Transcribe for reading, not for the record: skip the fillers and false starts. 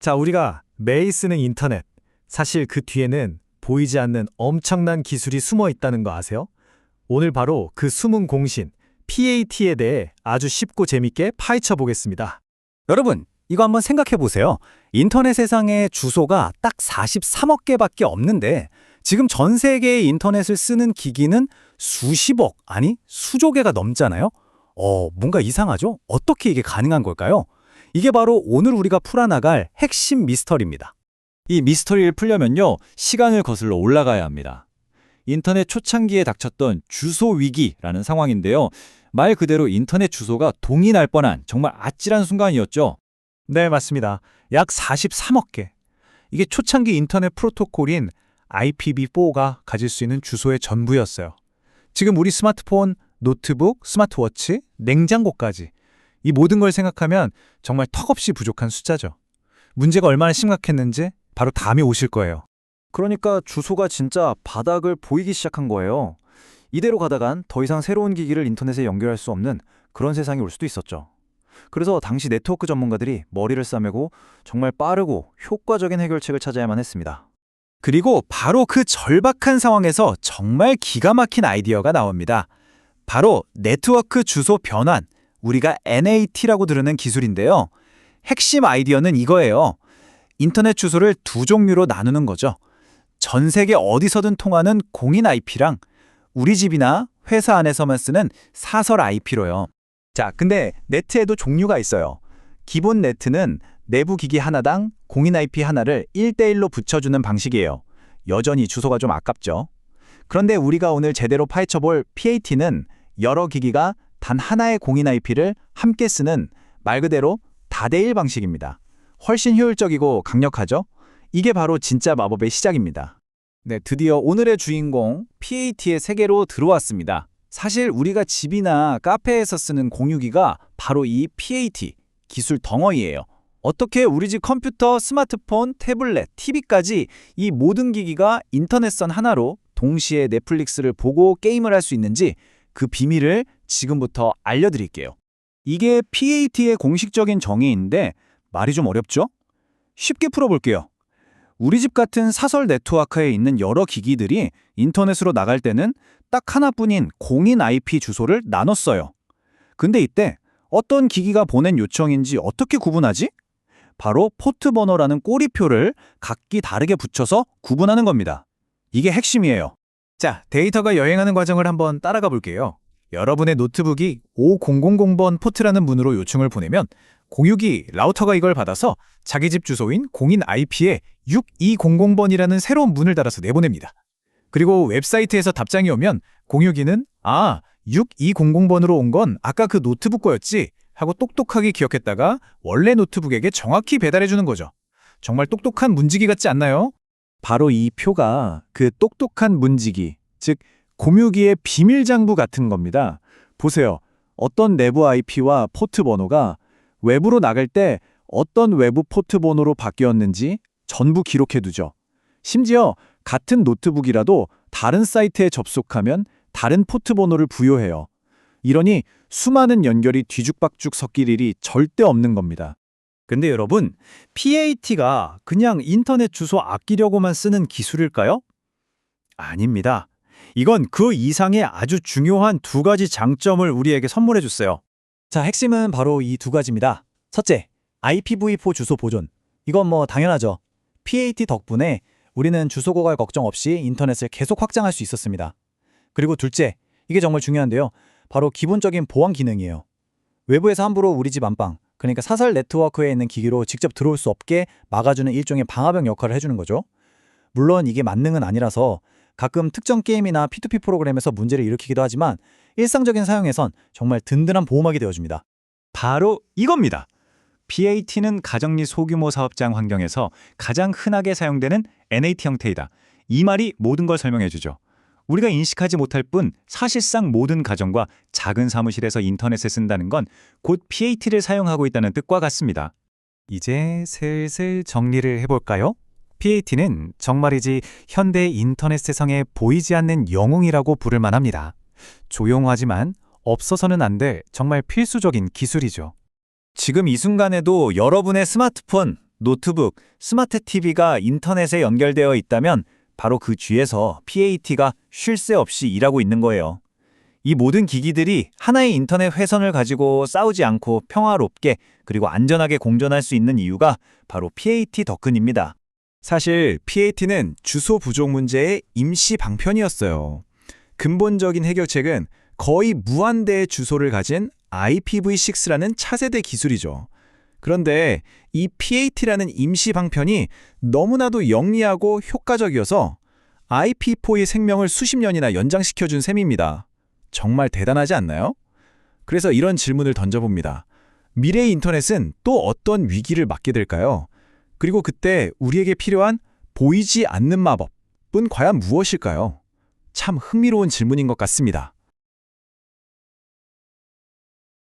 자, 우리가 매일 쓰는 인터넷. 사실 그 뒤에는 보이지 않는 엄청난 기술이 숨어 있다는 거 아세요? 오늘 바로 그 숨은 공신, PAT에 대해 아주 쉽고 재밌게 파헤쳐 보겠습니다. 여러분, 이거 한번 생각해 보세요. 인터넷 세상에 주소가 딱 43억 개밖에 없는데 지금 전 세계의 인터넷을 쓰는 기기는 수십억, 아니 수조 개가 넘잖아요? 뭔가 이상하죠? 어떻게 이게 가능한 걸까요? 이게 바로 오늘 우리가 풀어나갈 핵심 미스터리입니다. 이 미스터리를 풀려면요, 시간을 거슬러 올라가야 합니다. 인터넷 초창기에 닥쳤던 주소 위기라는 상황인데요. 말 그대로 인터넷 주소가 동이 날 뻔한 정말 아찔한 순간이었죠. 네, 맞습니다. 약 43억 개. 이게 초창기 인터넷 프로토콜인 IPv4가 가질 수 있는 주소의 전부였어요. 지금 우리 스마트폰, 노트북, 스마트워치, 냉장고까지 이 모든 걸 생각하면 정말 턱없이 부족한 숫자죠. 문제가 얼마나 심각했는지 바로 다음에 오실 거예요. 그러니까 주소가 진짜 바닥을 보이기 시작한 거예요. 이대로 가다간 더 이상 새로운 기기를 인터넷에 연결할 수 없는 그런 세상이 올 수도 있었죠. 그래서 당시 네트워크 전문가들이 머리를 싸매고 정말 빠르고 효과적인 해결책을 찾아야만 했습니다. 그리고 바로 그 절박한 상황에서 정말 기가 막힌 아이디어가 나옵니다. 바로 네트워크 주소 변환, 우리가 NAT라고 부르는 기술인데요. 핵심 아이디어는 이거예요. 인터넷 주소를 두 종류로 나누는 거죠. 전 세계 어디서든 통하는 공인 IP랑 우리 집이나 회사 안에서만 쓰는 사설 IP로요. 자, 근데 네트에도 종류가 있어요. 기본 네트는 내부 기기 하나당 공인 IP 하나를 1대1로 붙여주는 방식이에요. 여전히 주소가 좀 아깝죠. 그런데 우리가 오늘 제대로 파헤쳐볼 PAT는 여러 기기가 단 하나의 공인 IP를 함께 쓰는 말 그대로 다대일 방식입니다. 훨씬 효율적이고 강력하죠? 이게 바로 진짜 마법의 시작입니다. 네, 드디어 오늘의 주인공 PAT의 세계로 들어왔습니다. 사실 우리가 집이나 카페에서 쓰는 공유기가 바로 이 PAT 기술 덩어리예요. 어떻게 우리 집 컴퓨터, 스마트폰, 태블릿, TV까지 이 모든 기기가 인터넷선 하나로 동시에 넷플릭스를 보고 게임을 할 수 있는지 그 비밀을 지금부터 알려드릴게요. 이게 PAT의 공식적인 정의인데 말이 좀 어렵죠? 쉽게 풀어볼게요. 우리 집 같은 사설 네트워크에 있는 여러 기기들이 인터넷으로 나갈 때는 딱 하나뿐인 공인 IP 주소를 나눴어요. 근데 이때 어떤 기기가 보낸 요청인지 어떻게 구분하지? 바로 포트 번호라는 꼬리표를 각기 다르게 붙여서 구분하는 겁니다. 이게 핵심이에요. 자, 데이터가 여행하는 과정을 한번 따라가 볼게요. 여러분의 노트북이 5000번 포트라는 문으로 요청을 보내면 공유기 라우터가 이걸 받아서 자기 집 주소인 공인 IP에 6200번이라는 새로운 문을 달아서 내보냅니다. 그리고 웹사이트에서 답장이 오면 공유기는 6200번으로 온 건 아까 그 노트북 거였지 하고 똑똑하게 기억했다가 원래 노트북에게 정확히 배달해주는 거죠. 정말 똑똑한 문지기 같지 않나요? 바로 이 표가 그 똑똑한 문지기, 즉 공유기의 비밀 장부 같은 겁니다. 보세요. 어떤 내부 IP와 포트 번호가 외부로 나갈 때 어떤 외부 포트 번호로 바뀌었는지 전부 기록해두죠. 심지어 같은 노트북이라도 다른 사이트에 접속하면 다른 포트 번호를 부여해요. 이러니 수많은 연결이 뒤죽박죽 섞일 일이 절대 없는 겁니다. 근데 여러분, PAT가 그냥 인터넷 주소 아끼려고만 쓰는 기술일까요? 아닙니다. 이건 그 이상의 아주 중요한 두 가지 장점을 우리에게 선물해 줬어요. 자, 핵심은 바로 이 두 가지입니다. 첫째, IPv4 주소 보존. 이건 뭐 당연하죠. PAT 덕분에 우리는 주소 고갈 걱정 없이 인터넷을 계속 확장할 수 있었습니다. 그리고 둘째, 이게 정말 중요한데요. 바로 기본적인 보안 기능이에요. 외부에서 함부로 우리 집 안방, 그러니까 사설 네트워크에 있는 기기로 직접 들어올 수 없게 막아주는 일종의 방화벽 역할을 해주는 거죠. 물론 이게 만능은 아니라서 가끔 특정 게임이나 P2P 프로그램에서 문제를 일으키기도 하지만 일상적인 사용에선 정말 든든한 보호막이 되어줍니다. 바로 이겁니다. PAT는 가정 및 소규모 사업장 환경에서 가장 흔하게 사용되는 NAT 형태이다. 이 말이 모든 걸 설명해 주죠. 우리가 인식하지 못할 뿐 사실상 모든 가정과 작은 사무실에서 인터넷을 쓴다는 건 곧 PAT를 사용하고 있다는 뜻과 같습니다. 이제 슬슬 정리를 해볼까요? PAT는 정말이지 현대 인터넷 세상에 보이지 않는 영웅이라고 부를 만합니다. 조용하지만 없어서는 안 될 정말 필수적인 기술이죠. 지금 이 순간에도 여러분의 스마트폰, 노트북, 스마트 TV가 인터넷에 연결되어 있다면 바로 그 뒤에서 PAT가 쉴 새 없이 일하고 있는 거예요. 이 모든 기기들이 하나의 인터넷 회선을 가지고 싸우지 않고 평화롭게 그리고 안전하게 공존할 수 있는 이유가 바로 PAT 덕분입니다. 사실 PAT는 주소 부족 문제의 임시 방편이었어요. 근본적인 해결책은 거의 무한대의 주소를 가진 IPv6라는 차세대 기술이죠. 그런데 이 PAT라는 임시 방편이 너무나도 영리하고 효과적이어서 IP4의 생명을 수십 년이나 연장시켜준 셈입니다. 정말 대단하지 않나요? 그래서 이런 질문을 던져봅니다. 미래의 인터넷은 또 어떤 위기를 맞게 될까요? 그리고 그때 우리에게 필요한 보이지 않는 마법은 과연 무엇일까요? 참 흥미로운 질문인 것 같습니다.